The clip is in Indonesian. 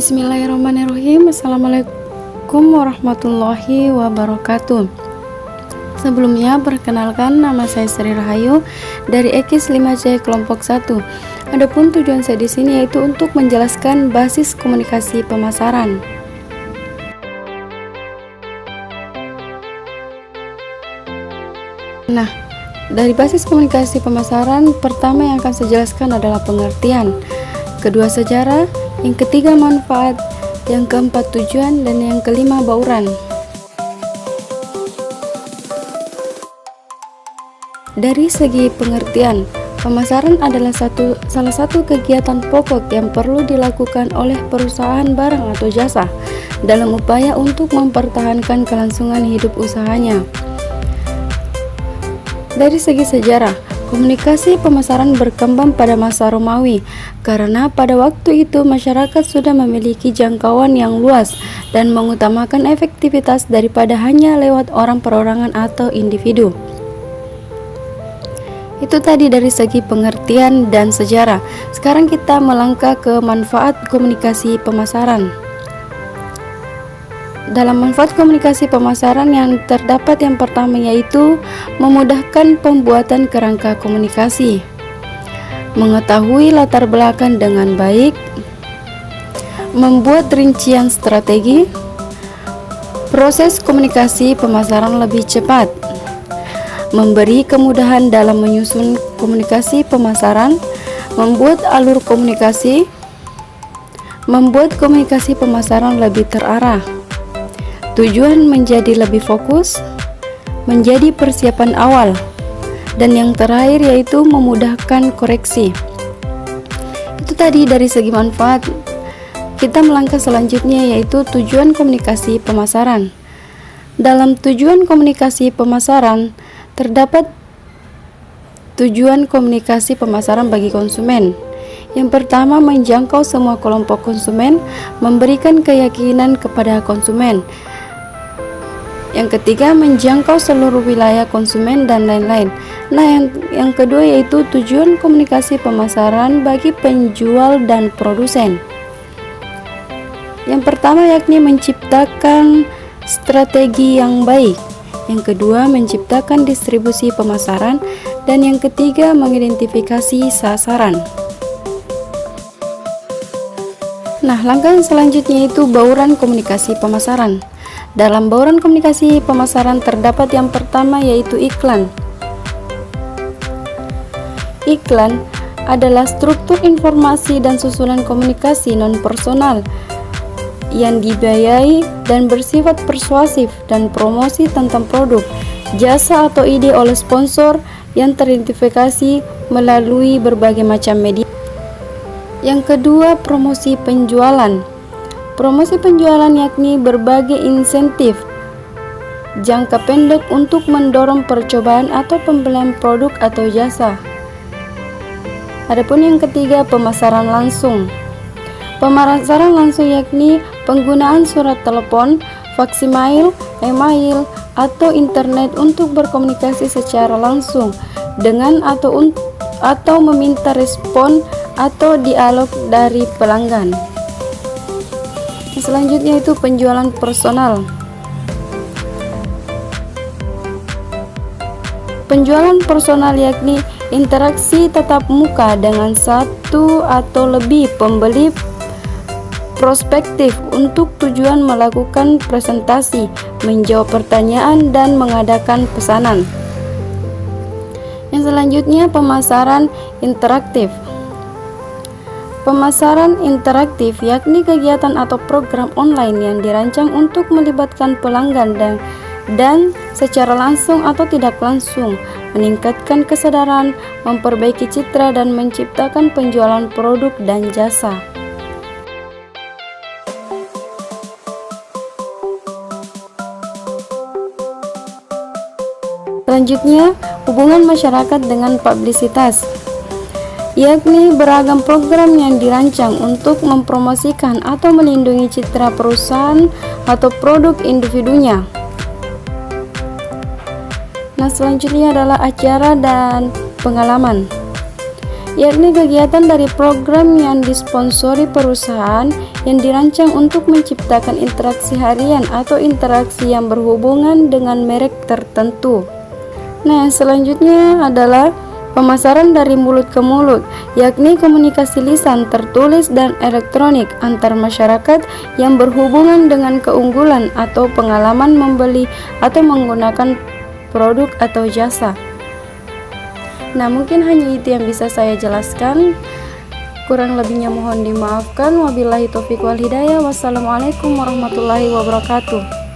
Bismillahirrahmanirrahim. Assalamualaikum warahmatullahi wabarakatuh. Sebelumnya, perkenalkan, nama saya Sri Rahayu dari Ekis 5C kelompok 1. Adapun tujuan saya di sini yaitu untuk menjelaskan basis komunikasi pemasaran. Nah, dari basis komunikasi pemasaran, pertama yang akan saya jelaskan adalah pengertian, kedua sejarah, yang ketiga manfaat, yang keempat tujuan, dan yang kelima bauran. Dari segi pengertian, pemasaran adalah salah satu kegiatan pokok yang perlu dilakukan oleh perusahaan barang atau jasa dalam upaya untuk mempertahankan kelangsungan hidup usahanya. Dari segi sejarah, komunikasi pemasaran berkembang pada masa Romawi karena pada waktu itu masyarakat sudah memiliki jangkauan yang luas dan mengutamakan efektivitas daripada hanya lewat orang perorangan atau individu. Itu tadi dari segi pengertian dan sejarah. Sekarang kita melangkah ke manfaat komunikasi pemasaran. Dalam manfaat komunikasi pemasaran yang terdapat yang pertama yaitu memudahkan pembuatan kerangka komunikasi, mengetahui latar belakang dengan baik, membuat rincian strategi, proses komunikasi pemasaran lebih cepat, memberi kemudahan dalam menyusun komunikasi pemasaran, membuat alur komunikasi, membuat komunikasi pemasaran lebih terarah. Tujuan menjadi lebih fokus, menjadi persiapan awal, dan yang terakhir yaitu memudahkan koreksi. Itu tadi dari segi manfaat. Kita melangkah selanjutnya yaitu tujuan komunikasi pemasaran. Dalam tujuan komunikasi pemasaran terdapat tujuan komunikasi pemasaran bagi konsumen. Yang pertama, menjangkau semua kelompok konsumen, memberikan keyakinan kepada konsumen. Yang ketiga, menjangkau seluruh wilayah konsumen dan lain-lain. Nah, yang kedua yaitu tujuan komunikasi pemasaran bagi penjual dan produsen. Yang pertama yakni menciptakan strategi yang baik. Yang kedua, menciptakan distribusi pemasaran. Dan yang ketiga, mengidentifikasi sasaran. Nah, langkah selanjutnya itu bauran komunikasi pemasaran. Dalam bauran komunikasi pemasaran terdapat yang pertama yaitu iklan. Iklan adalah struktur informasi dan susunan komunikasi non-personal yang dibiayai dan bersifat persuasif dan promosi tentang produk, jasa atau ide oleh sponsor yang teridentifikasi melalui berbagai macam media. Yang kedua, promosi penjualan. Promosi penjualan yakni berbagai insentif jangka pendek untuk mendorong percobaan atau pembelian produk atau jasa. Adapun yang ketiga, pemasaran langsung. Pemasaran langsung yakni penggunaan surat telepon, faksimiil, email, atau internet untuk berkomunikasi secara langsung dengan atau meminta respon atau dialog dari pelanggan. Selanjutnya itu penjualan personal. Penjualan personal yakni interaksi tatap muka dengan satu atau lebih pembeli prospektif untuk tujuan melakukan presentasi, menjawab pertanyaan, dan mengadakan pesanan. Yang selanjutnya, pemasaran interaktif. Pemasaran interaktif yakni kegiatan atau program online yang dirancang untuk melibatkan pelanggan dan secara langsung atau tidak langsung meningkatkan kesadaran, memperbaiki citra, dan menciptakan penjualan produk dan jasa. Selanjutnya, hubungan masyarakat dengan publisitas, yakni beragam program yang dirancang untuk mempromosikan atau melindungi citra perusahaan atau produk individunya. Nah, selanjutnya adalah acara dan pengalaman. yakni kegiatan dari program yang disponsori perusahaan yang dirancang untuk menciptakan interaksi harian atau interaksi yang berhubungan dengan merek tertentu. Nah, yang selanjutnya adalah pemasaran dari mulut ke mulut, yakni komunikasi lisan, tertulis, dan elektronik antar masyarakat yang berhubungan dengan keunggulan atau pengalaman membeli atau menggunakan produk atau jasa. Nah, mungkin hanya itu yang bisa saya jelaskan. Kurang lebihnya mohon dimaafkan. Wabillahi taufiq wal hidayah. Wassalamualaikum warahmatullahi wabarakatuh.